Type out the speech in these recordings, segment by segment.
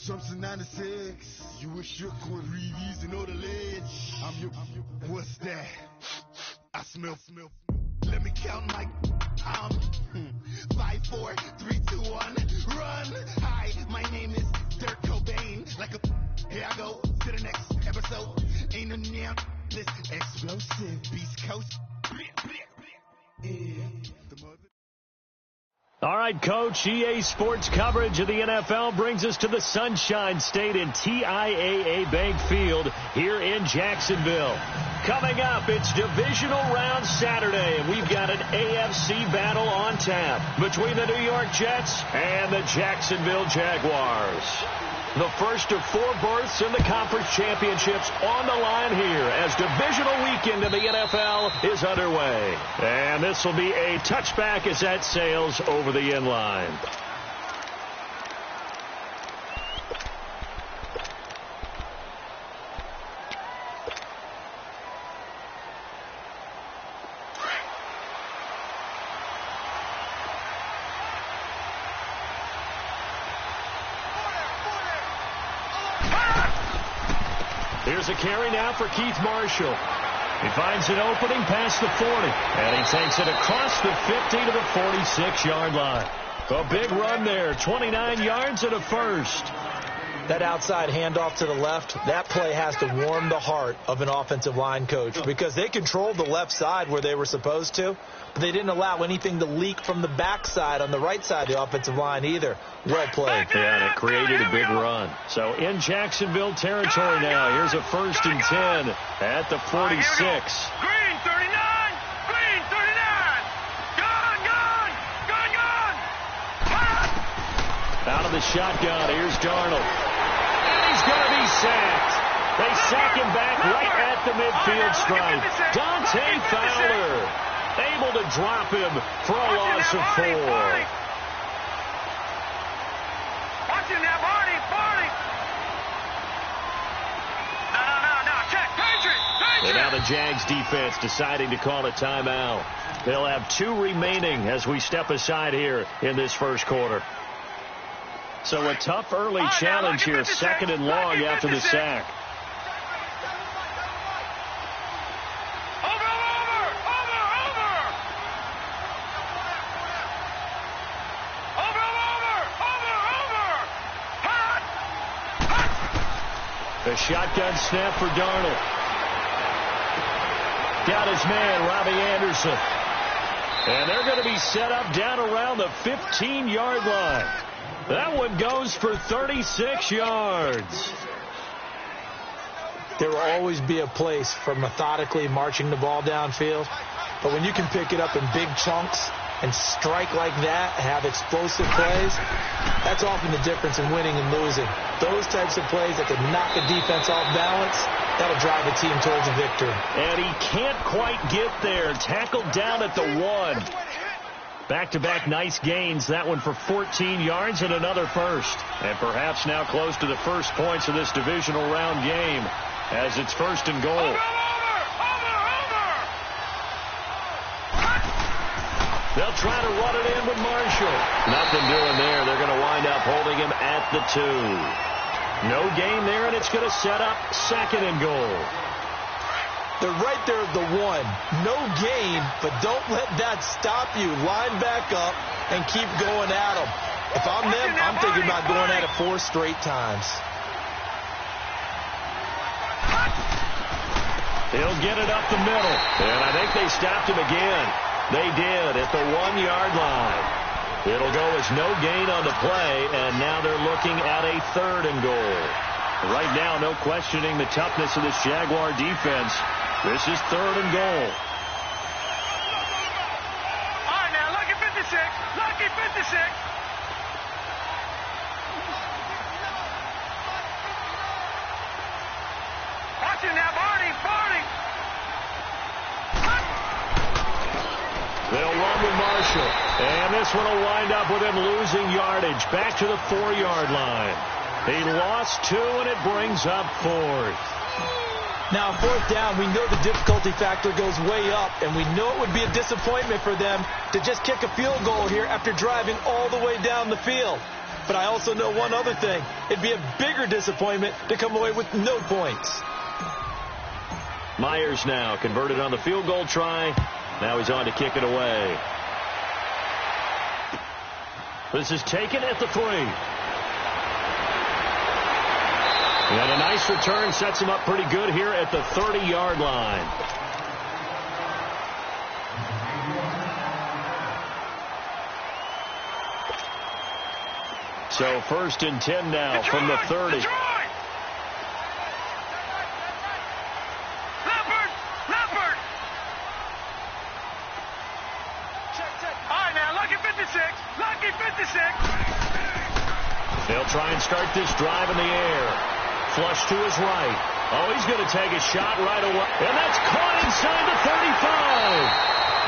Trump's in 96. You were shook with Reeves and all the ledge. I'm your, what's that? I smell. Let me count my, 5, 4, 3, 2, 1, run. Hi, my name is Dirk Cobain. Like a, here I go to the next episode. Ain't no damn this explosive Beast Coast. All right, Coach, EA Sports coverage of the NFL brings us to the Sunshine State in TIAA Bank Field here in Jacksonville. Coming up, it's Divisional Round Saturday, and we've got an AFC battle on tap between the New York Jets and the Jacksonville Jaguars. The first of 4 berths in the conference championships on the line here as divisional weekend in the NFL is underway. And this will be a touchback as that sails over the end line. Here's a carry now for Keith Marshall. He finds an opening past the 40, and he takes it across the 50 to the 46-yard line. A big run there, 29 yards and a first. That outside handoff to the left, that play has to warm the heart of an offensive line coach because they controlled the left side where they were supposed to, but they didn't allow anything to leak from the backside on the right side of the offensive line either. Well played. Yeah, and it created a big run. So in Jacksonville territory now, here's a 1st and 10 at the 46. Green 39! Green 39! Gun! Out of the shotgun, here's Darnold. And he's going to be sacked. They sack him back right at the midfield stripe. Dante Fowler able to drop him for a loss of 4. Watch him now, Barney! No, check, Patriot! And now the Jags defense deciding to call a timeout. They'll have 2 remaining as we step aside here in this first quarter. So a tough early challenge here, 2nd and long after the sack. Over! The shotgun snap for Darnold. Got his man, Robbie Anderson. And they're going to be set up down around the 15-yard line. That one goes for 36 yards. There will always be a place for methodically marching the ball downfield. But when you can pick it up in big chunks and strike like that, have explosive plays, that's often the difference in winning and losing. Those types of plays that can knock a defense off balance, that'll drive a team towards a victory. And he can't quite get there. Tackled down at the 1. Back-to-back nice gains. That one for 14 yards and another first. And perhaps now close to the first points of this divisional round game as it's 1st and goal. They'll try to run it in with Marshall. Nothing doing there. They're going to wind up holding him at the 2. No gain there, and it's going to set up 2nd and goal. They're right there at the 1. No gain, but don't let that stop you. Line back up and keep going at them. If I'm them, I'm thinking about going at it 4 straight times. He'll get it up the middle. And I think they stopped him again. They did at the 1-yard line. It'll go as no gain on the play, and now they're looking at a 3rd and goal. Right now, no questioning the toughness of this Jaguar defense. This is 3rd and goal. All right, now, lucky 56. Lucky 56. Watch him now, Barney. They'll run with Marshall. And this one will wind up with him losing yardage. Back to the 4-yard line. He lost 2, and it brings up 4th. Now, 4th down, we know the difficulty factor goes way up, and we know it would be a disappointment for them to just kick a field goal here after driving all the way down the field. But I also know one other thing. It'd be a bigger disappointment to come away with no points. Myers now converted on the field goal try. Now he's on to kick it away. This is taken at the 3. And a nice return sets him up pretty good here at the 30-yard line. So 1st and 10 now from the 30. They'll try and start this drive in the air. Flush to his right. Oh, he's going to take a shot right away. And that's caught inside the 35.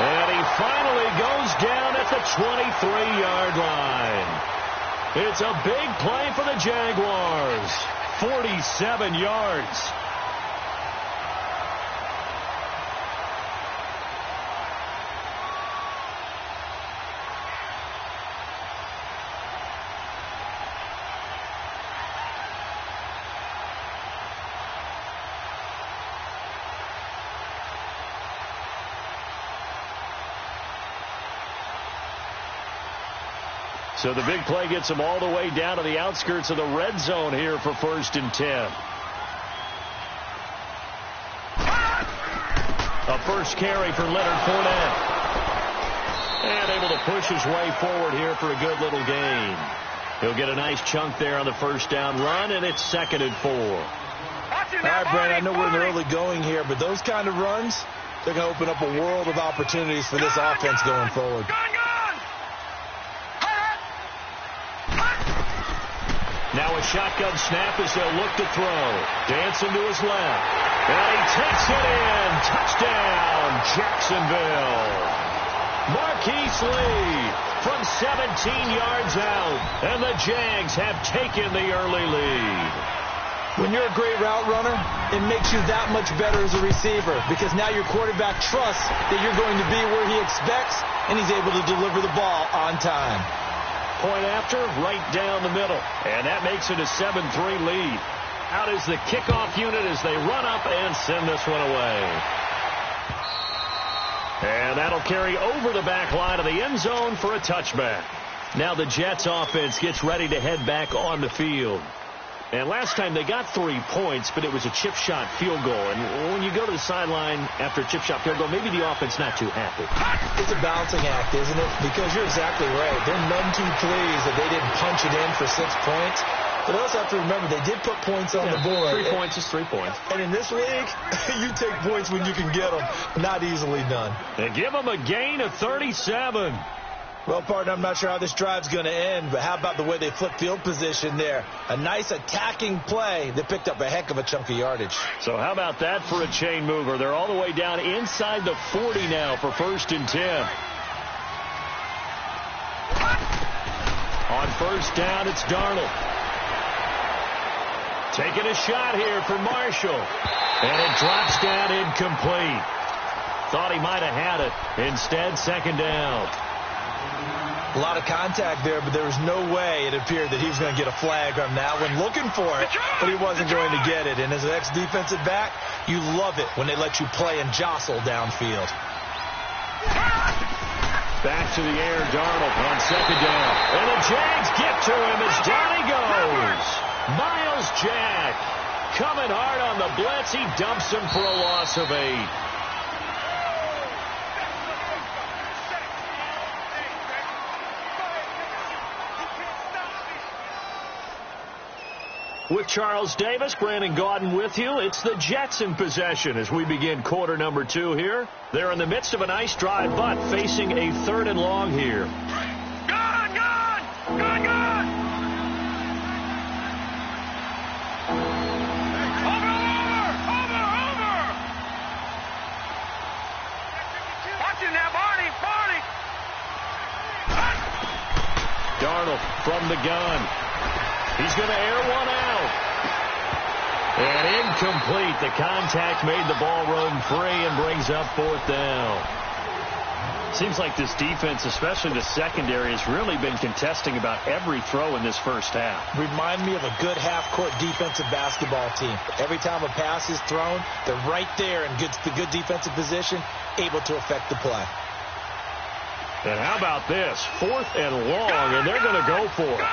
And he finally goes down at the 23-yard line. It's a big play for the Jaguars. 47 yards. So the big play gets him all the way down to the outskirts of the red zone here for 1st and 10. A first carry for Leonard Fournette. And able to push his way forward here for a good little gain. He'll get a nice chunk there on the first down run, and it's 2nd and 4. All right, Brent, I know we're in the early going here, but those kind of runs, they're going to open up a world of opportunities for this offense going forward. Now a shotgun snap as they'll look to throw. Dancing to his left. And he takes it in. Touchdown, Jacksonville. Marquise Lee from 17 yards out. And the Jags have taken the early lead. When you're a great route runner, it makes you that much better as a receiver because now your quarterback trusts that you're going to be where he expects, and he's able to deliver the ball on time. Point after, right down the middle. And that makes it a 7-3 lead. Out is the kickoff unit as they run up and send this one away. And that'll carry over the back line of the end zone for a touchback. Now the Jets offense gets ready to head back on the field. And last time they got 3 points, but it was a chip shot field goal. And when you go to the sideline after a chip shot field goal, maybe the offense not too happy. It's a balancing act, isn't it? Because you're exactly right. They're none too pleased that they didn't punch it in for 6 points. But also have to remember they did put points on the board. 3 points is 3 points. And in this league, you take points when you can get them. Not easily done. They give them a gain of 37. Well, partner, I'm not sure how this drive's going to end, but how about the way they flipped field position there? A nice attacking play that picked up a heck of a chunk of yardage. So how about that for a chain mover? They're all the way down inside the 40 now for 1st and 10. On 1st down, it's Darnold. Taking a shot here for Marshall. And it drops down incomplete. Thought he might have had it. Instead, 2nd down. A lot of contact there, but there was no way it appeared that he was going to get a flag on that one. Looking for it, but he wasn't going to get it. And as an ex-defensive back, you love it when they let you play and jostle downfield. Back to the air, Darnold on 2nd down. And the Jags get to him as down he goes. Miles Jack coming hard on the blitz. He dumps him for a loss of 8. With Charles Davis, Brandon Gaudin with you. It's the Jets in possession as we begin quarter number 2 here. They're in the midst of a nice drive, but facing a 3rd and long here. Gone! Over! Watch it now, Barney! Darnold from the gun. He's going to air one out. And incomplete. The contact made the ball roam free and brings up 4th down. Seems like this defense, especially the secondary, has really been contesting about every throw in this first half. Remind me of a good half-court defensive basketball team. Every time a pass is thrown, they're right there in good defensive position, able to affect the play. And how about this? 4th and long, and they're going to go for it.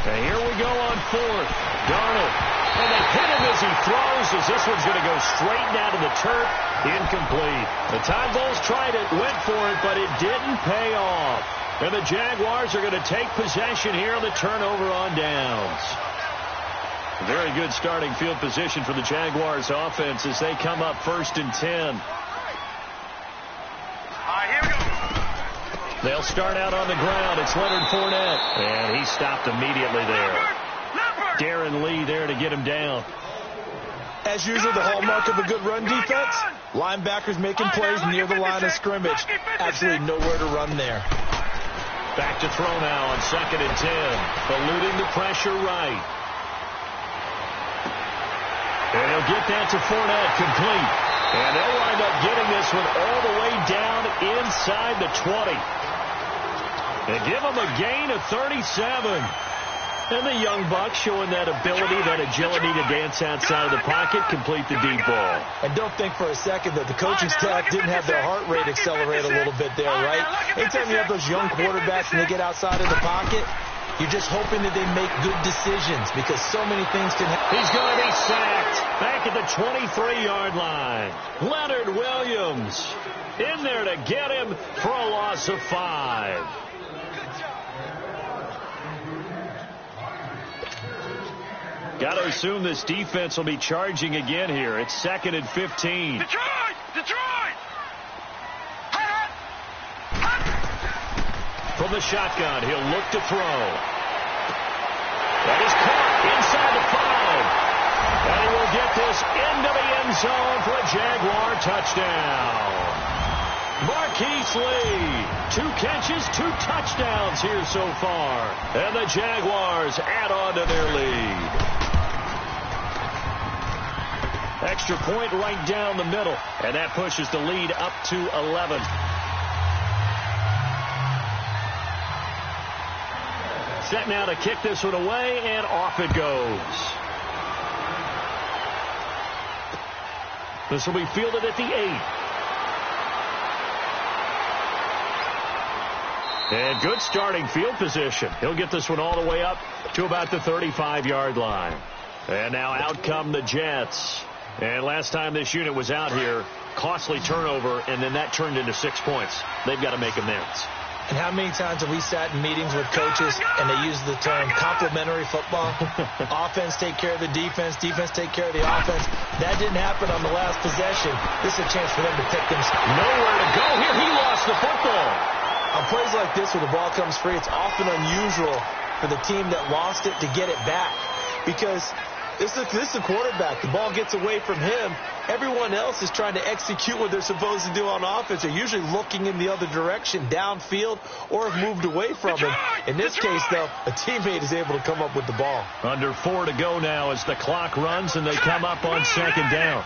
And here we go on 4th. Darnold. And they hit him as he throws, as this one's going to go straight down to the turf. Incomplete. The Tide Bulls tried it, went for it, but it didn't pay off. And the Jaguars are going to take possession here on the turnover on downs. Very good starting field position for the Jaguars offense as they come up 1st and 10. Here we go. They'll start out on the ground. It's Leonard Fournette. And he stopped immediately there. Darren Lee there to get him down. As usual, the hallmark of a good run defense, linebackers making plays near the line of scrimmage. Absolutely nowhere to run there. Back to throw now on 2nd and 10. Eluding the pressure right. And he'll get that to Fournette, complete. And they'll wind up getting this one all the way down inside the 20. And give them a gain of 37. And the young Bucks showing that ability, that agility to dance outside of the pocket, complete the deep ball. And don't think for a second that the coaching staff didn't have their heart rate accelerate a little bit there, right? Anytime you have those young quarterbacks and they get outside of the pocket, you're just hoping that they make good decisions because so many things can happen. He's going to be sacked back at the 23-yard line. Leonard Williams in there to get him for a loss of 5. Got to assume this defense will be charging again here. It's 2nd and 15. Detroit! From the shotgun, he'll look to throw. That is caught inside the 5. And he will get this into the end zone for a Jaguar touchdown. Marquise Lee, 2 catches, 2 touchdowns here so far. And the Jaguars add on to their lead. Extra point right down the middle. And that pushes the lead up to 11. Set now to kick this one away, and off it goes. This will be fielded at the 8. And good starting field position. He'll get this one all the way up to about the 35-yard line. And now out come the Jets. And last time this unit was out here, costly turnover, and then that turned into 6 points. They've got to make amends. And how many times have we sat in meetings with coaches and they use the term complementary football? Offense take care of the defense, defense take care of the offense. That didn't happen on the last possession. This is a chance for them to pick them. Nowhere to go here. He lost the football. On plays like this where the ball comes free, it's often unusual for the team that lost it to get it back because this is a quarterback. The ball gets away from him. Everyone else is trying to execute what they're supposed to do on offense. They're usually looking in the other direction, downfield, or have moved away from him. In this case, though, a teammate is able to come up with the ball. Under 4 to go now as the clock runs and they come up on 2nd down.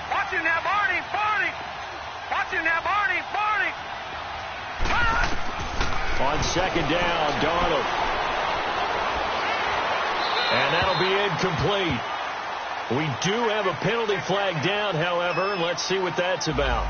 Watch him now, Barney. Watch him now, Barney. On 2nd down, Darnold. And that'll be incomplete. We do have a penalty flag down, however. Let's see what that's about.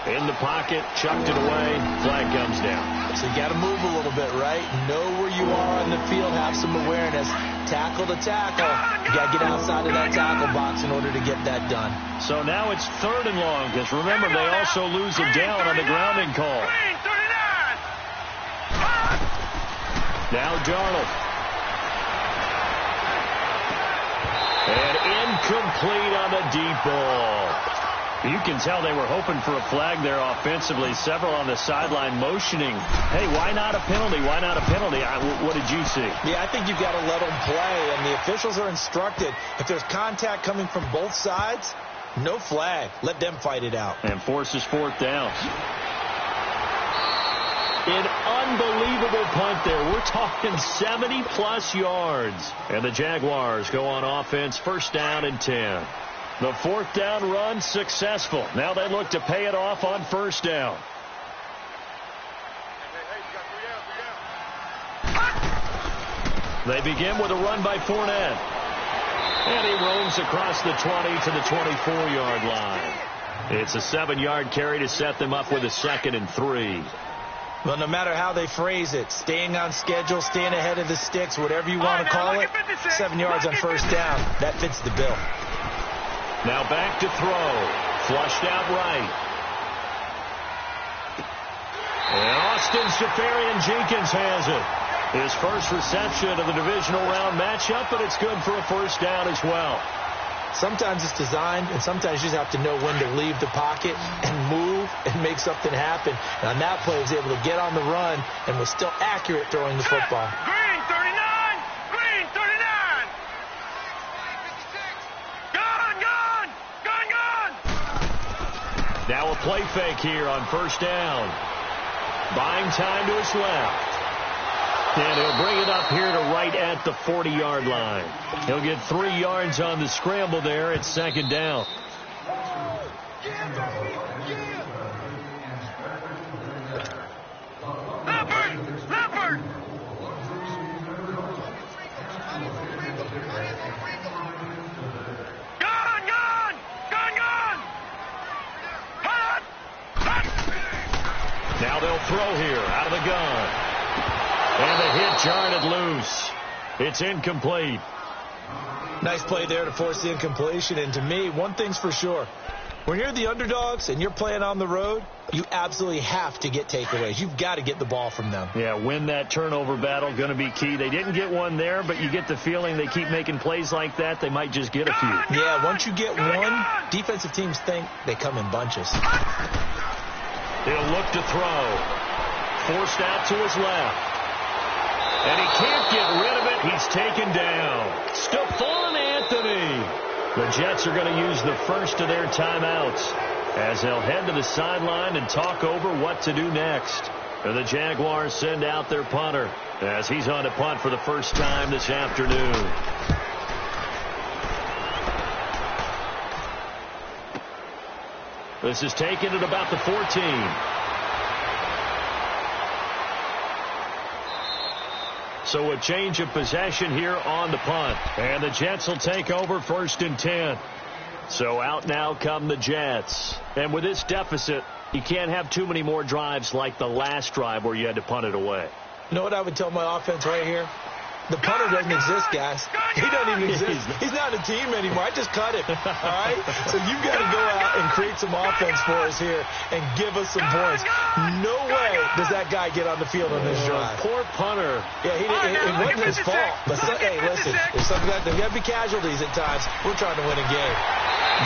In the pocket, chucked it away, flag comes down. So you got to move a little bit, right? Know where you are on the field, have some awareness. Tackle to tackle. You got to get outside of that tackle box in order to get that done. So now it's 3rd and long, because remember, they also lose a down on the grounding call. Now Darnold. And incomplete on the deep ball. You can tell they were hoping for a flag there offensively. Several on the sideline motioning, hey, why not a penalty? Why not a penalty? What did you see? Yeah, I think you've got to let them play, and the officials are instructed. If there's contact coming from both sides, no flag. Let them fight it out. And forces 4th down. An unbelievable punt there. We're talking 70-plus yards. And the Jaguars go on offense, first down and 10. The fourth down run successful. Now they look to pay it off on first down. They begin with a run by Fournette. And he roams across the 20 to the 24-yard line. It's a 7-yard carry to set them up with a 2nd and 3. Well, no matter how they phrase it, staying on schedule, staying ahead of the sticks, whatever you want to call it, 7 yards on first down, that fits the bill. Now back to throw. Flushed out right. And Austin Seferian-Jenkins has it. His first reception of the divisional round matchup, but it's good for a first down as well. Sometimes it's designed, and sometimes you just have to know when to leave the pocket and move and make something happen. And on that play, he was able to get on the run and was still accurate throwing the football. Green 39! Green 39! Gone! Now a play fake here on first down. Buying time to his left. And he'll bring it up here to right at the 40-yard line. He'll get 3 yards on the scramble there at second down. Leopard! Gone! Now they'll throw here out of the gun. And the hit jarred it loose. It's incomplete. Nice play there to force the incompletion. And to me, one thing's for sure. When you're the underdogs and you're playing on the road, you absolutely have to get takeaways. You've got to get the ball from them. Yeah, win that turnover battle, going to be key. They didn't get one there, but you get the feeling they keep making plays like that, they might just get a few. Yeah, once you get one, defensive teams think they come in bunches. He'll look to throw. Forced out to his left. And he can't get rid of it. He's taken down. Stephon Anthony. The Jets are going to use the first of their timeouts as they'll head to the sideline and talk over what to do next. And the Jaguars send out their punter as he's on to punt for the first time this afternoon. This is taken at about the 14. So a change of possession here on the punt. And the Jets will take over first and 10. So out now come the Jets. And with this deficit, you can't have too many more drives like the last drive where you had to punt it away. You know what I would tell my offense right here? The punter doesn't exist, guys. He doesn't even exist. He's not a team anymore. I just cut him. All right? So you've got to go out and create some offense for us here and give us some points. No way does that guy get on the field on this drive. Poor punter. Yeah, it wasn't his fault. But hey, listen, if there's got to be casualties at times. We're trying to win a game.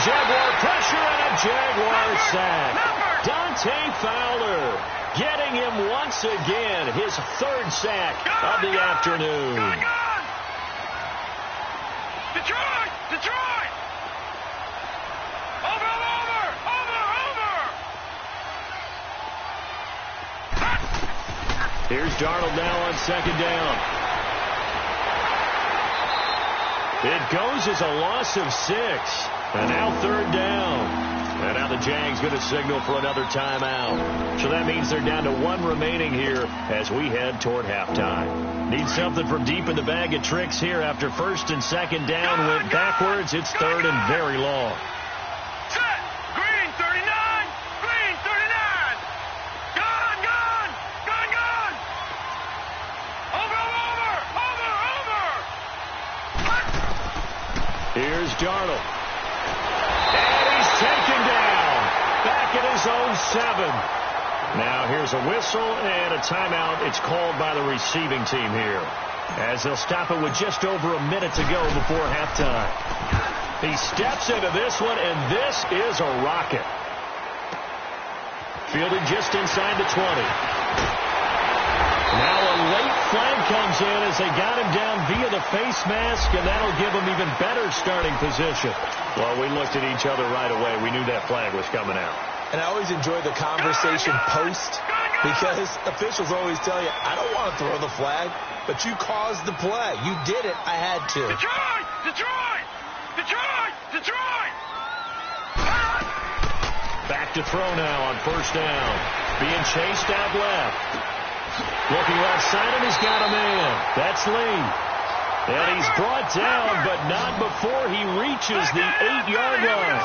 Jaguar pressure and a Jaguar sack. Dante Fowler getting him once again, his third sack of the afternoon. Detroit! Over! Here's Darnold now on second down. It goes as a loss of 6. And now third down. And now the Jags going to signal for another timeout. So that means they're down to 1 remaining here as we head toward halftime. Need something from deep in the bag of tricks here after first and second down went backwards. It's third and very long. Set! Green 39! Green 39! Gone! Over! Here's Darnold. Taken down, back at his own 7. Now here's a whistle and a timeout. It's called by the receiving team here as they'll stop it with just over a minute to go before halftime. He steps into this one, and this is a rocket. Fielded just inside the 20. Now a late flag comes in as they got him down via the face mask, and that'll give him even better starting position. Well, we looked at each other right away. We knew that flag was coming out. And I always enjoy the conversation post Because officials always tell you, I don't want to throw the flag, but you caused the play. You did it. I had to. Detroit! Detroit! Detroit! Detroit! Back to throw now on first down. Being chased out left. Looking left side, and he's got a man. That's Lee. And he's brought down, but not before he reaches the 8-yard line.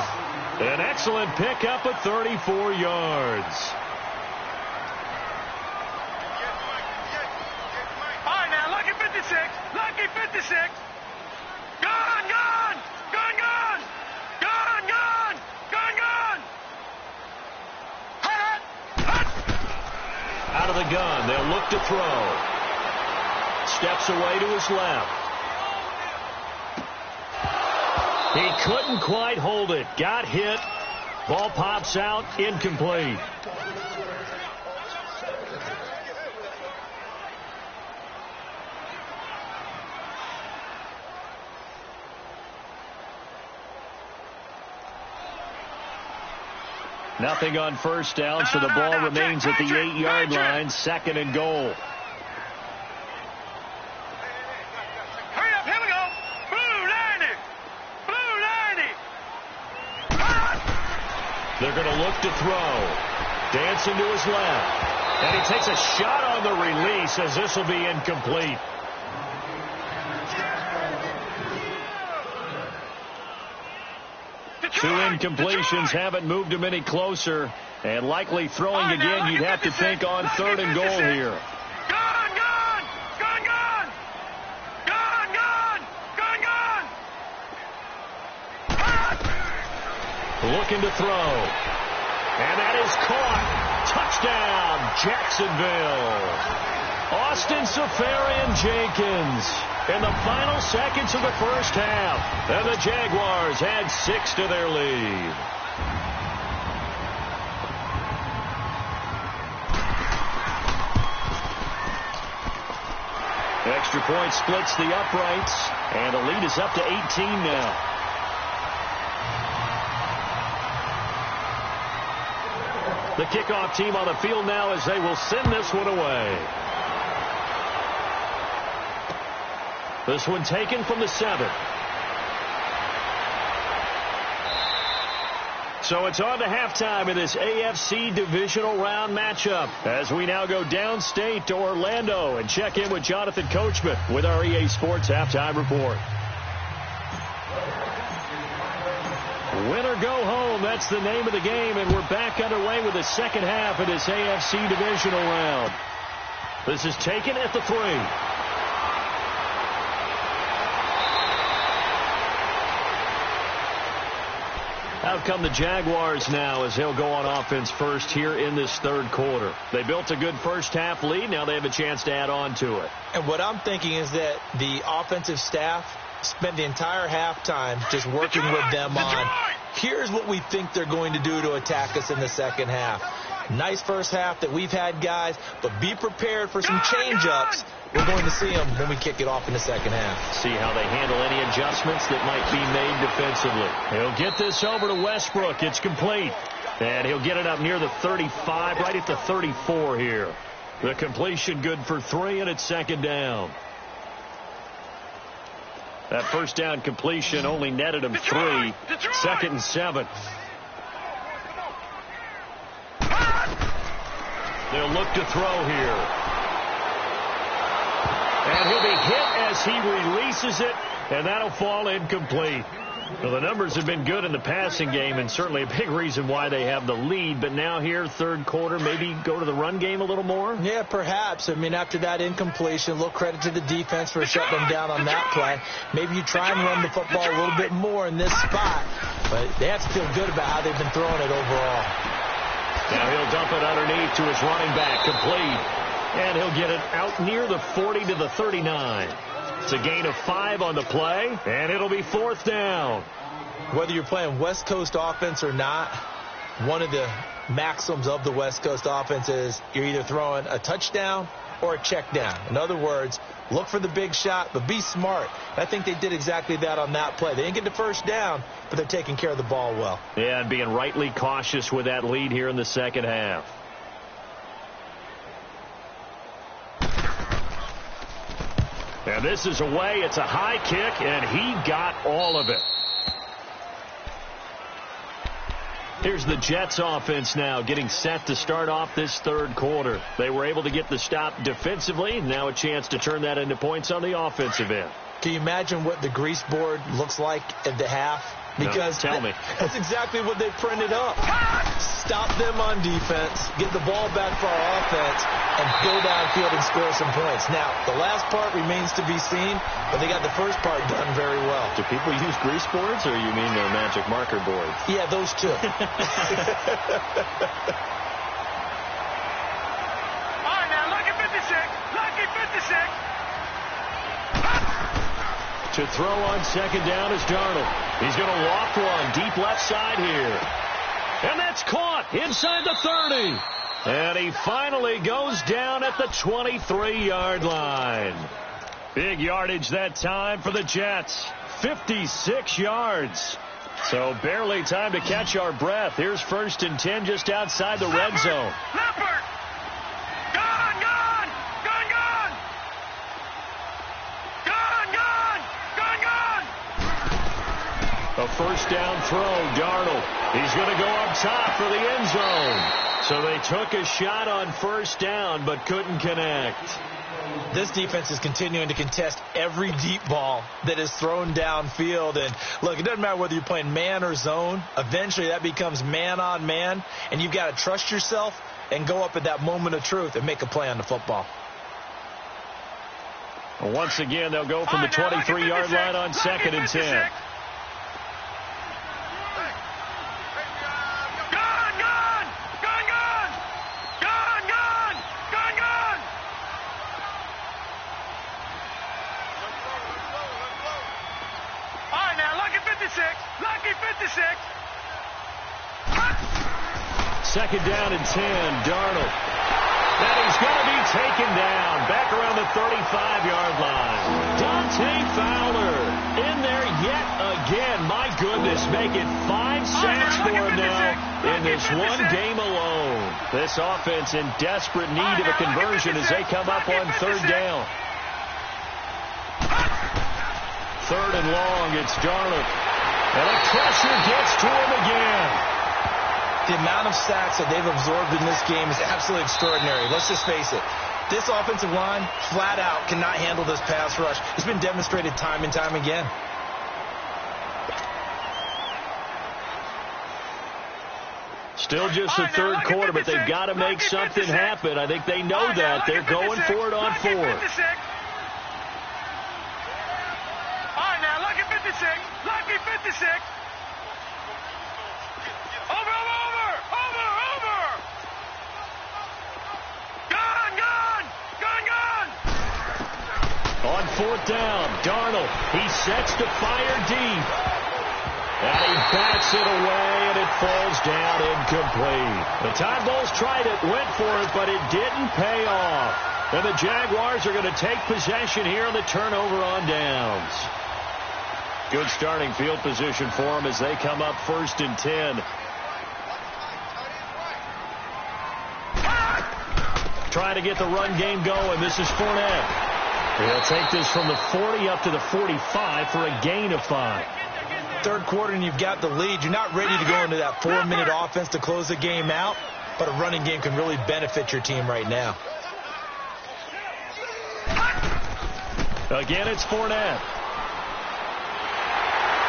An excellent pickup at 34 yards. All right, now, Lucky 56. Lucky 56. Gone, gone. Gone, gone. Gone, gone. Gone, gone. Hut, hut. Out of the gun, they'll look to throw. Steps away to his left. He couldn't quite hold it. Got hit. Ball pops out. Incomplete. Nothing on first down, so the ball remains at the 8-yard line. Second and goal. Hurry up, here we go. Blue 90. Blue 90. They're going to look to throw. Dancing to his left. And he takes a shot on the release as this will be incomplete. Two incompletions haven't moved him any closer. And likely throwing again, you'd have to think on third and goal here. Gone, gone. Gone, gone. Gone, gone. Gone, gone. Looking to throw. And that is caught. Touchdown, Jacksonville. Austin Seferian-Jenkins in the final seconds of the first half. And the Jaguars had 6 to their lead. Extra point splits the uprights. And the lead is up to 18 now. The kickoff team on the field now as they will send this one away. This one taken from the 7. So it's on to halftime in this AFC divisional round matchup as we now go downstate to Orlando and check in with Jonathan Coachman with our EA Sports Halftime Report. Win or go home, that's the name of the game, and we're back underway with the second half of this AFC divisional round. This is taken at the 3. Out come the Jaguars now as they'll go on offense first here in this third quarter. They built a good first half lead. Now they have a chance to add on to it. And what I'm thinking is that the offensive staff spent the entire halftime just working with them on, here's what we think they're going to do to attack us in the second half. Nice first half that we've had, guys, but be prepared for some change-ups. We're going to see them when we kick it off in the second half. See how they handle any adjustments that might be made defensively. He'll get this over to Westbrook. It's complete. And he'll get it up near the 35, right at the 34 here. The completion good for 3, and it's second down. That first down completion only netted him 3. Second and 7. They'll look to throw here. And he'll be hit as he releases it, and that'll fall incomplete. Well, the numbers have been good in the passing game, and certainly a big reason why they have the lead. But now here, third quarter, maybe go to the run game a little more? Yeah, perhaps. I mean, after that incompletion, a little credit to the defense for shutting them down on that play. Maybe you try and run the football a little bit more in this spot. But they have to feel good about how they've been throwing it overall. Now he'll dump it underneath to his running back, complete. And he'll get it out near the 40 to the 39. It's a gain of 5 on the play, and it'll be fourth down. Whether you're playing West Coast offense or not, one of the maxims of the West Coast offense is you're either throwing a touchdown or a check down. In other words, look for the big shot, but be smart. I think they did exactly that on that play. They didn't get the first down, but they're taking care of the ball well. Yeah, and being rightly cautious with that lead here in the second half. And this is away. It's a high kick, and he got all of it. Here's the Jets offense now getting set to start off this third quarter. They were able to get the stop defensively. Now a chance to turn that into points on the offensive end. Can you imagine what the grease board looks like at the half? Because no, tell me. That's exactly what they printed up. Stop them on defense, get the ball back for our offense, and go downfield and score some points. Now, the last part remains to be seen, but they got the first part done very well. Do people use grease boards, or you mean the magic marker boards? Yeah, those two. All right, now, lucky 56. Lucky 56. To throw on second down is Darnold. He's going to loft one deep left side here. And that's caught inside the 30. And he finally goes down at the 23-yard line. Big yardage that time for the Jets. 56 yards. So barely time to catch our breath. Here's 1st and 10 just outside the red zone. Leopard. Gone, gone. Gone, gone. Gone, gone. Gone, gone. A first down throw, Darnold. He's going to go up top for the end zone. So they took a shot on first down but couldn't connect. This defense is continuing to contest every deep ball that is thrown downfield. And look, it doesn't matter whether you're playing man or zone. Eventually that becomes man on man, and you've got to trust yourself and go up at that moment of truth and make a play on the football. Well, once again, they'll go from the 23-yard line on 2nd and 10. Lucky 56. 2nd down and 10, Darnold. And he's going to be taken down back around the 35-yard line. Dante Fowler in there yet again. My goodness, make it 5 sacks for him now in this one game alone. This offense in desperate need of a conversion as they come up on 3rd down. 3rd and long, it's Darnold. And the pressure gets to him again. The amount of sacks that they've absorbed in this game is absolutely extraordinary. Let's just face it. This offensive line, flat out, cannot handle this pass rush. It's been demonstrated time and time again. Still just the third quarter, but they've got to make something happen. I think they know that. They're going for it on 4th. All right, now, lucky 56. Lucky 56. Over. Gone. On 4th down, Darnold. He sets to fire deep. And he backs it away, and it falls down incomplete. The Tide Bulls tried it, went for it, but it didn't pay off. And the Jaguars are going to take possession here on the turnover on downs. Good starting field position for them as they come up 1st and 10. Trying to get the run game going. This is Fournette. He'll take this from the 40 up to the 45 for a gain of 5. Third quarter and you've got the lead. You're not ready to go into that 4-minute offense to close the game out, but a running game can really benefit your team right now. Again, it's Fournette.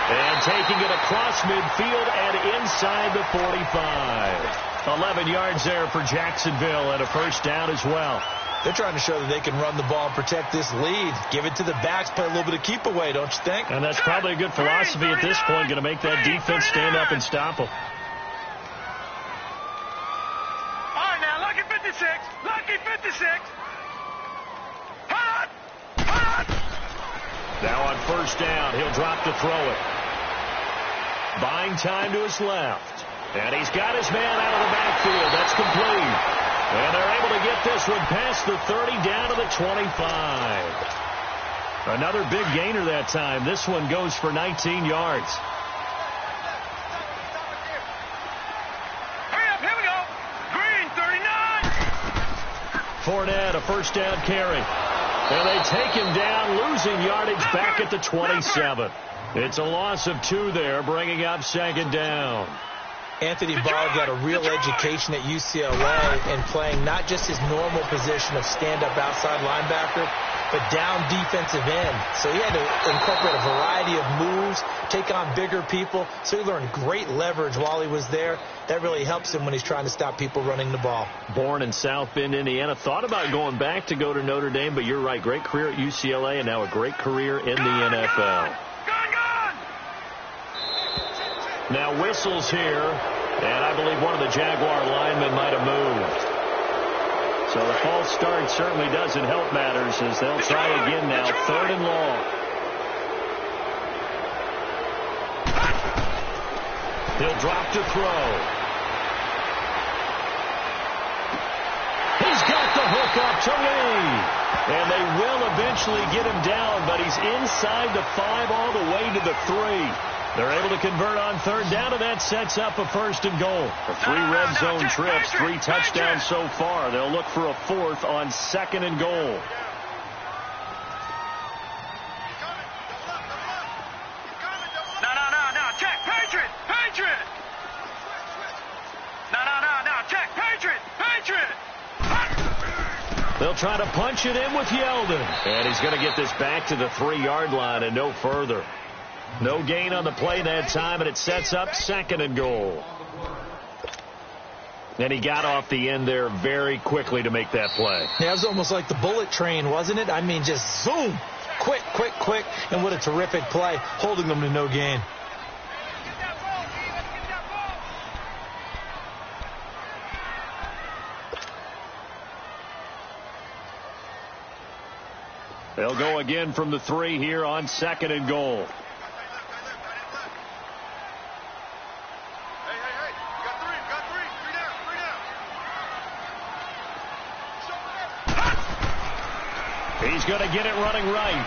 And taking it across midfield and inside the 45. 11 yards there for Jacksonville and a first down as well. They're trying to show that they can run the ball and protect this lead. Give it to the backs, play a little bit of keep away, don't you think? And that's probably a good philosophy at this point, going to make that defense stand up and stop them. All right, now, lucky 56. Lucky 56. Hot. Now on first down, he'll drop to throw it. Buying time to his left. And he's got his man out of the backfield. That's complete. And they're able to get this one past the 30 down to the 25. Another big gainer that time. This one goes for 19 yards. Hurry up, here we go. Green, 39. Fournette, a first down carry. And they take him down, losing yardage back at the 27. It's a loss of 2 there, bringing up second down. Anthony Barr got a real education at UCLA in playing not just his normal position of stand-up outside linebacker, but down defensive end. So he had to incorporate a variety of moves, take on bigger people. So he learned great leverage while he was there. That really helps him when he's trying to stop people running the ball. Born in South Bend, Indiana. Thought about going back to go to Notre Dame, but you're right. Great career at UCLA and now a great career in the NFL. Now whistles here, and I believe one of the Jaguar linemen might have moved. So the false start certainly doesn't help matters as they'll try again now, 3rd and long. He'll drop to throw. He's got the hook up to Lee. And they will eventually get him down, but he's inside the 5 all the way to the 3. They're able to convert on 3rd down, and that sets up a 1st and goal. For 3 red zone trips, 3 touchdowns so far. They'll look for a 4th on 2nd and goal. No, check, Patriot. No, check, Patriot. They'll try to punch it in with Yeldon. And he's going to get this back to the 3-yard line and no further. No gain on the play that time, and it sets up 2nd and goal. And he got off the end there very quickly to make that play. Yeah, it was almost like the bullet train, wasn't it? I mean, just zoom. Quick. And what a terrific play, holding them to no gain. They'll go again from the 3 here on 2nd and goal. He's going to get it running right.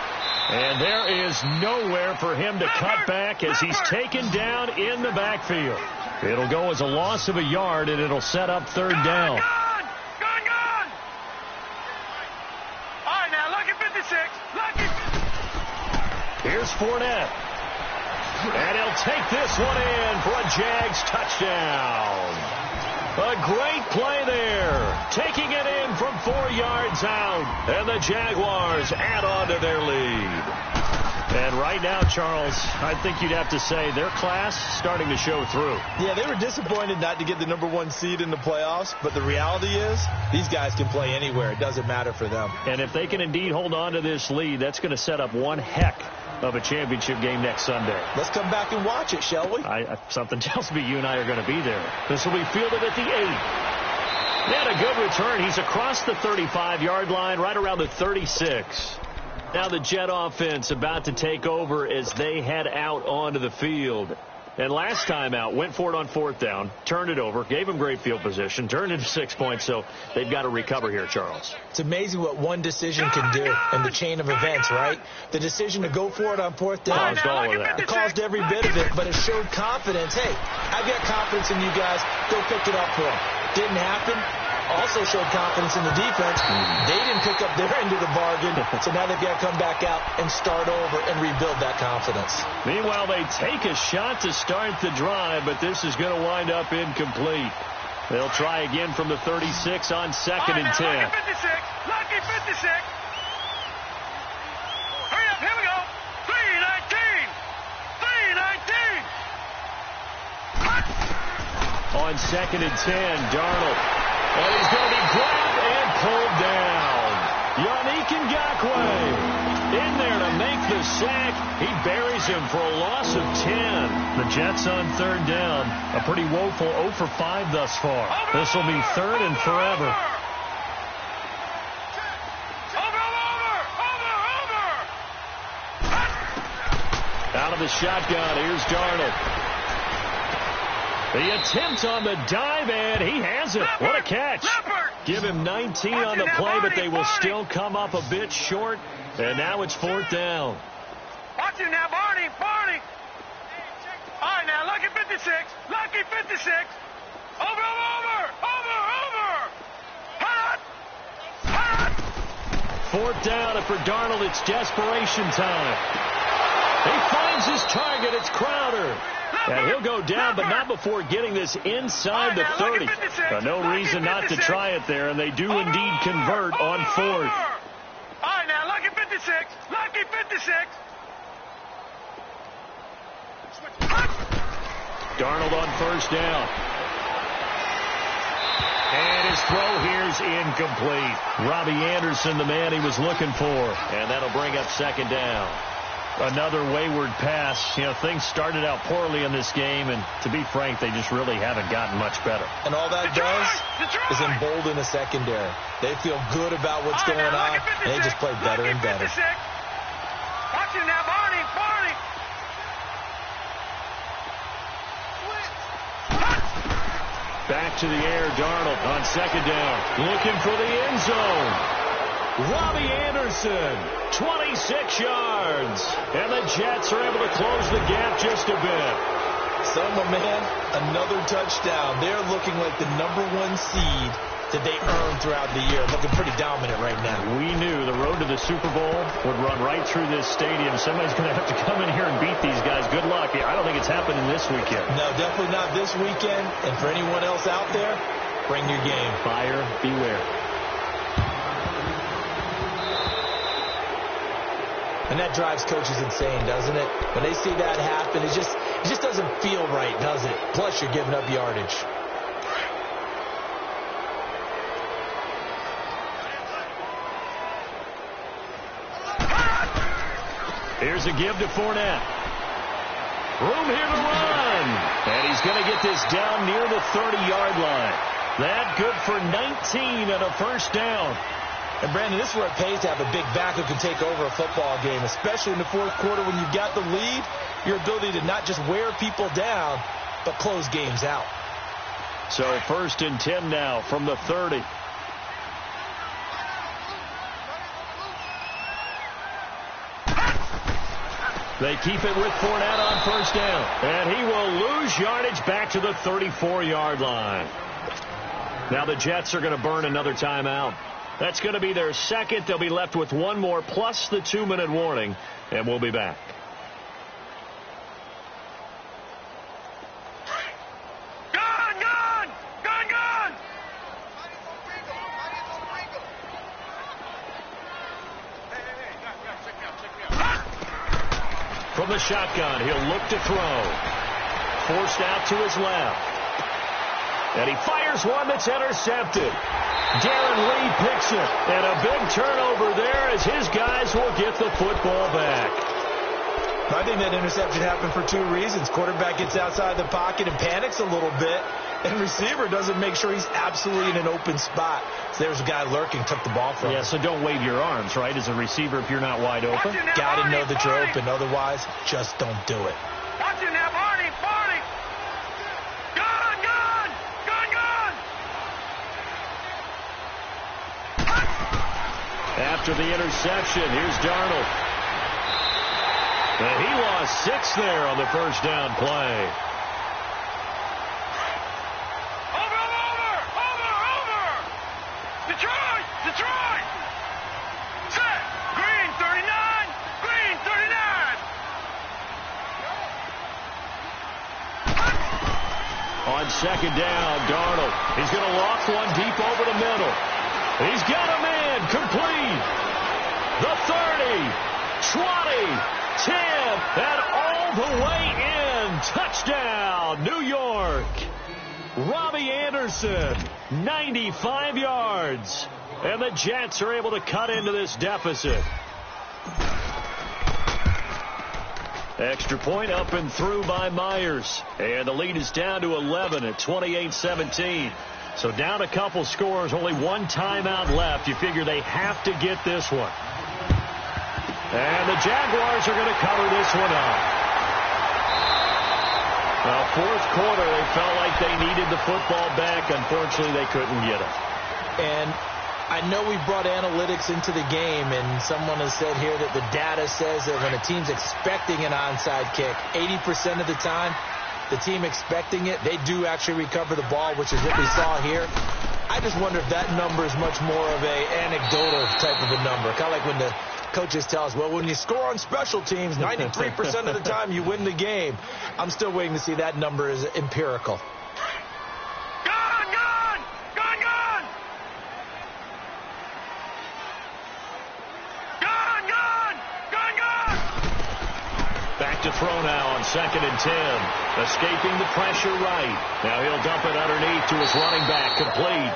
And there is nowhere for him to cut back as he's taken down in the backfield. It'll go as a loss of a yard, and it'll set up 3rd down. Gone! All right, now, lucky 56. Here's Fournette. And he'll take this one in for a Jags touchdown. A great play there. Taking it in from 4 yards out. And the Jaguars add on to their lead. And right now, Charles, I think you'd have to say their class starting to show through. Yeah, they were disappointed not to get the #1 seed in the playoffs, but the reality is these guys can play anywhere. It doesn't matter for them. And if they can indeed hold on to this lead, that's going to set up one heck of a championship game next Sunday. Let's come back and watch it, shall we? Something tells me you and I are going to be there. This will be fielded at the 8. And a good return. He's across the 35-yard line, right around the 36. Now the Jet offense about to take over as they head out onto the field. And last time out, went for it on 4th down, turned it over, gave him great field position, turned it to 6 points, so they've got to recover here, Charles. It's amazing what one decision can do in the chain of events, right? The decision to go for it on 4th down. Caused all of that. It caused every bit of it, but it showed confidence. Hey, I've got confidence in you guys. Go pick it up for them. Didn't happen. Also showed confidence in the defense. They didn't pick up their end of the bargain, so now they've got to come back out and start over and rebuild that confidence. Meanwhile, they take a shot to start the drive, but this is going to wind up incomplete. They'll try again from the 36 on 2nd and 10. Lucky 56. Hurry up, here we go. 319. On 2nd and 10, Darnold. And he's going to be grabbed and pulled down. Yannick Ngakoue in there to make the sack. He buries him for a loss of 10. The Jets on 3rd down. A pretty woeful 0 for 5 thus far. This will be 3rd and forever. Out of the shotgun, here's Darnold. The attempt on the dive, and he has it. What a catch. Give him 19 on the play, but they will still come up a bit short. And now it's 4th down. Watch him now, Barney. All right, now, lucky 56. Over. Hut. 4th down, and for Darnold, it's desperation time. He finds his target. It's Crowder. And he'll go down, but not before getting this inside the 30. No reason not to try it there, and they do indeed convert on 4th. All right, now, lucky 56. Lucky 56. Darnold on 1st down. And his throw here's incomplete. Robbie Anderson, the man he was looking for. And that'll bring up 2nd down. Another wayward pass. You know, things started out poorly in this game, and to be frank, they just really haven't gotten much better. And all that does is embolden a secondary. They feel good about what's going on, and they just play better and better. Watch it now, Barney. Back to the air, Darnold on 2nd down. Looking for the end zone. Robbie Anderson, 26 yards. And the Jets are able to close the gap just a bit. So, my man, another touchdown. They're looking like the #1 seed that they earned throughout the year. Looking pretty dominant right now. We knew the road to the Super Bowl would run right through this stadium. Somebody's going to have to come in here and beat these guys. Good luck. I don't think it's happening this weekend. No, definitely not this weekend. And for anyone else out there, bring your game. Buyer beware. And that drives coaches insane, doesn't it? When they see that happen, it just doesn't feel right, does it? Plus, you're giving up yardage. Here's a give to Fournette. Room here to run. And he's going to get this down near the 30-yard line. That good for 19 and a 1st down. And, Brandon, this is where it pays to have a big back who can take over a football game, especially in the 4th quarter when you've got the lead, your ability to not just wear people down, but close games out. So 1st and 10 now from the 30. They keep it with Fournette on 1st down. And he will lose yardage back to the 34-yard line. Now the Jets are going to burn another timeout. That's going to be their 2nd. They'll be left with 1 more plus the 2-minute warning. And we'll be back. From the shotgun, he'll look to throw. Forced out to his left. And he fires one that's intercepted. Darren Lee picks it. And a big turnover there as his guys will get the football back. I think that interception happened for 2 reasons. Quarterback gets outside the pocket and panics a little bit. And receiver doesn't make sure he's absolutely in an open spot. So there's a guy lurking, took the ball from him. Yeah, so don't wave your arms, right, as a receiver if you're not wide open. Got to know that you're open. Otherwise, just don't do it. Watch it now, Barney. After the interception, here's Darnold. And he lost 6 there on the 1st down play. Detroit! Set! Green 39! Green 39! On 2nd down, Darnold. He's going to loft one deep over the middle. He's got a man complete. The 30, 20, 10, and all the way in. Touchdown, New York. Robbie Anderson, 95 yards. And the Jets are able to cut into this deficit. Extra point up and through by Myers. And the lead is down to 11 at 28-17. So down a couple scores, only 1 timeout left. You figure they have to get this one. And the Jaguars are going to cover this one up. Now, 4th quarter, they felt like they needed the football back. Unfortunately, they couldn't get it. And I know we brought analytics into the game, and someone has said here that the data says that when a team's expecting an onside kick, 80% of the time, the team expecting it, they do actually recover the ball, which is what we saw here. I just wonder if that number is much more of a anecdotal type of a number. Kind of like when the coaches tell us, well, when you score on special teams, 93% of the time you win the game. I'm still waiting to see that number is empirical. Back to throw now on 2nd and 10. Escaping the pressure right. Now he'll dump it underneath to his running back. Complete.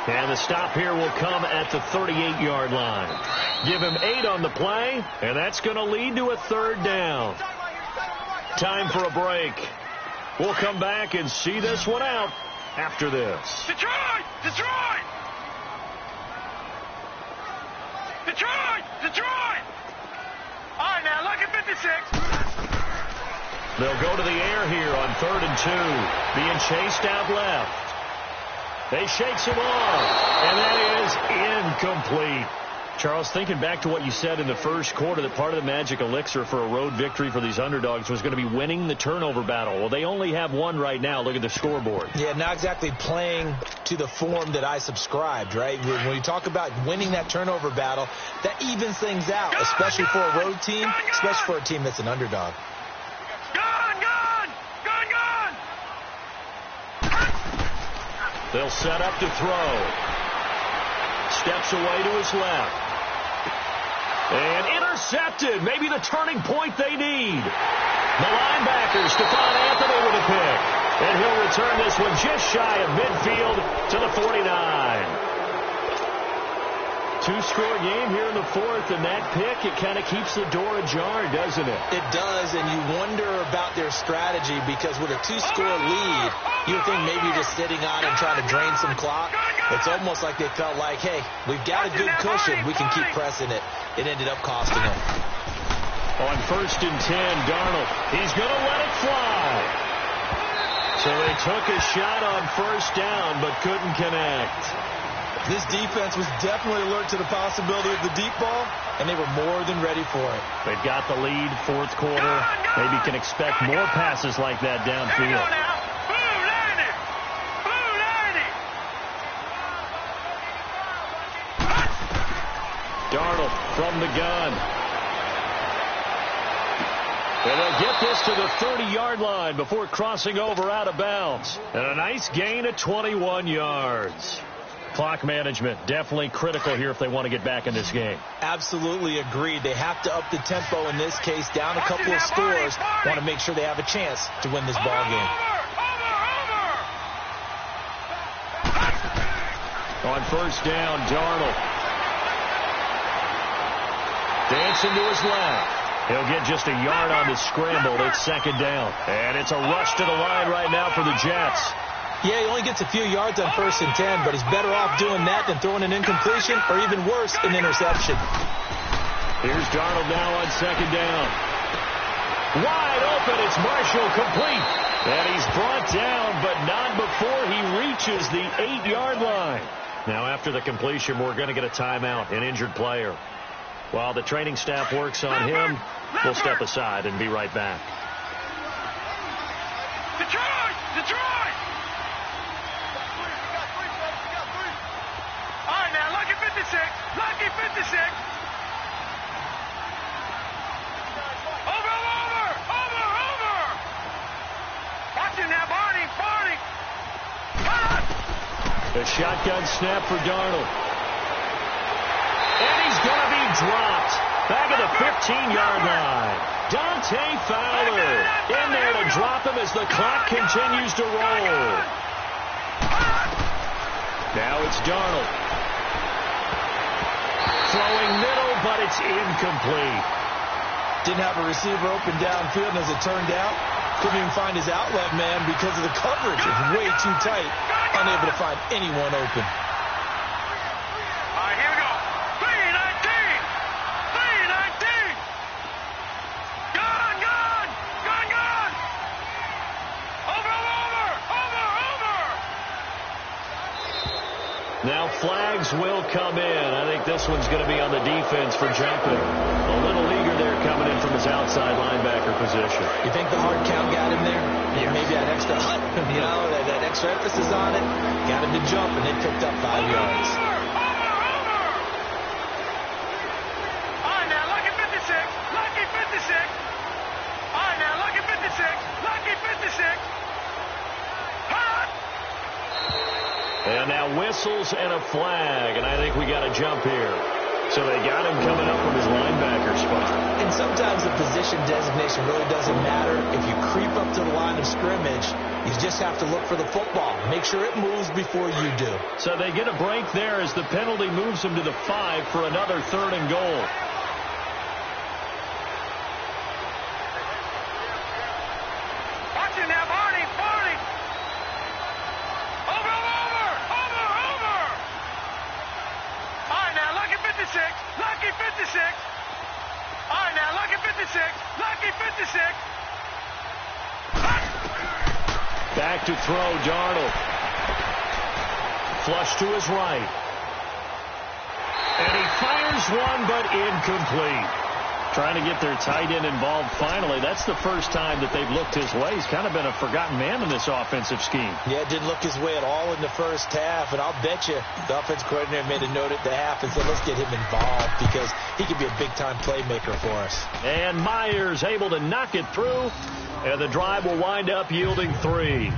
And the stop here will come at the 38-yard line. Give him 8 on the play, and that's going to lead to a 3rd down. Time for a break. We'll come back and see this one out after this. Detroit! Detroit! Detroit! Detroit! All right, now look at 56. They'll go to the air here on 3rd and 2. Being chased out left. They shakes him off, and that is incomplete. Charles, thinking back to what you said in the first quarter, that part of the magic elixir for a road victory for these underdogs was going to be winning the turnover battle. Well, they only have one right now. Look at the scoreboard. Yeah, not exactly playing to the form that I subscribed, right? When you talk about winning that turnover battle, that evens things out, especially for a road team, especially for a team that's an underdog. They'll set up to throw. Steps away to his left. And intercepted. Maybe the turning point they need. The linebacker, Stephon Anthony with a pick. And he'll return this one just shy of midfield to the 49. Two-score game here in the 4th, and that pick, it kind of keeps the door ajar, doesn't it? It does, and you wonder about their strategy, because with a 2-score lead, you would think maybe you're just sitting on and trying to drain some clock. It's almost like they felt like, hey, we've got a good cushion. We can keep pressing it. It ended up costing them. On 1st and 10, Darnold, he's going to let it fly. So they took a shot on 1st down, but couldn't connect. This defense was definitely alert to the possibility of the deep ball, and they were more than ready for it. They've got the lead, 4th quarter. Maybe can expect more passes like that downfield. Darnold from the gun. And they'll get this to the 30-yard line before crossing over out of bounds. And a nice gain of 21 yards. Clock management definitely critical here if they want to get back in this game. Absolutely agreed. They have to up the tempo in this case, down a couple of scores. Want to make sure they have a chance to win this ball game. On 1st down, Darnold. Dancing to his left. He'll get just a yard on the scramble. It's 2nd down. And it's a rush to the line right now for the Jets. Yeah, he only gets a few yards on 1st and 10, but he's better off doing that than throwing an incompletion or even worse, an interception. Here's Darnold now on 2nd down. Wide open, it's Marshall, complete. And he's brought down, but not before he reaches the 8-yard line. Now after the completion, we're going to get a timeout, an injured player. While the training staff works on him, we'll step aside and be right back. Detroit! Detroit! All right, now, lucky 56. Lucky 56. Over. Watch him now, Barney. A shotgun snap for Darnold. And he's going to be dropped. Back at the 15-yard line. Dante Fowler in there to drop him as the clock continues to roll. Now it's Darnold. Throwing middle, but it's incomplete. Didn't have a receiver open downfield, and as it turned out, couldn't even find his outlet man because of the coverage. It was way too tight, unable to find anyone open. All right, here we go. 319. Gone. Over. Now flags will come in. I think this one's going to be on the defense for jumping. A little eager there coming in from his outside linebacker position. You think the hard count got him there? Yes. Maybe that extra, that extra emphasis on it. Got him to jump, and they picked up 5 yards. All right, now, lucky 56. Lucky 56. All right, now, lucky 56. Lucky 56. Hot! And now whistles and a flag, and I think we got a jump here. So they got him coming up from his linebacker spot. And sometimes the position designation really doesn't matter. If you creep up to the line of scrimmage, you just have to look for the football. Make sure it moves before you do. So they get a break there as the penalty moves them to the 5 for another 3rd and goal. Watch it now, Barney. Over. All right, now, lucky 56. Lucky 56. All right, now, lucky 56. Lucky 56. Back to throw, Darnold. Flush to his right. And he fires one, but incomplete. Trying to get their tight end involved finally. That's the first time that they've looked his way. He's kind of been a forgotten man in this offensive scheme. Yeah, didn't look his way at all in the first half. And I'll bet you the offense coordinator made a note at the half and said, let's get him involved because he could be a big-time playmaker for us. And Myers able to knock it through. And the drive will wind up yielding 3.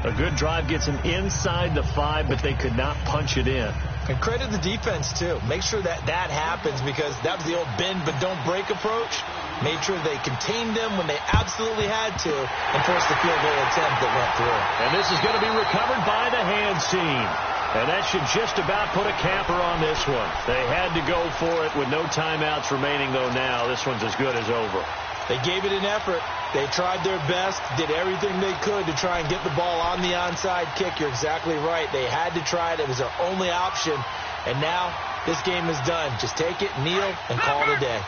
A good drive gets them inside the 5, but they could not punch it in. And credit the defense, too. Make sure that happens because that was the old bend but don't break approach. Made sure they contained them when they absolutely had to and forced the field goal attempt that went through. And this is going to be recovered by the hand seam. And that should just about put a capper on this one. They had to go for it with no timeouts remaining, though now. This one's as good as over. They gave it an effort. They tried their best, did everything they could to try and get the ball on the onside kick. You're exactly right. They had to try it. It was their only option. And now this game is done. Just take it, kneel, and call it a day.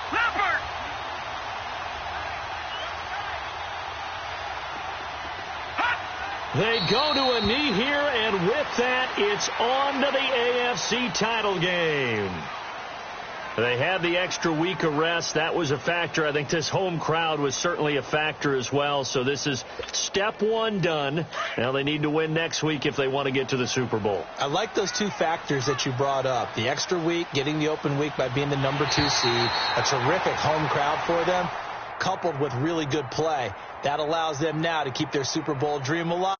They go to a knee here, and with that, it's on to the AFC title game. They had the extra week of rest. That was a factor. I think this home crowd was certainly a factor as well. So this is step 1 done. Now they need to win next week if they want to get to the Super Bowl. I like those 2 factors that you brought up. The extra week, getting the open week by being the number 2 seed, a terrific home crowd for them, coupled with really good play. That allows them now to keep their Super Bowl dream alive.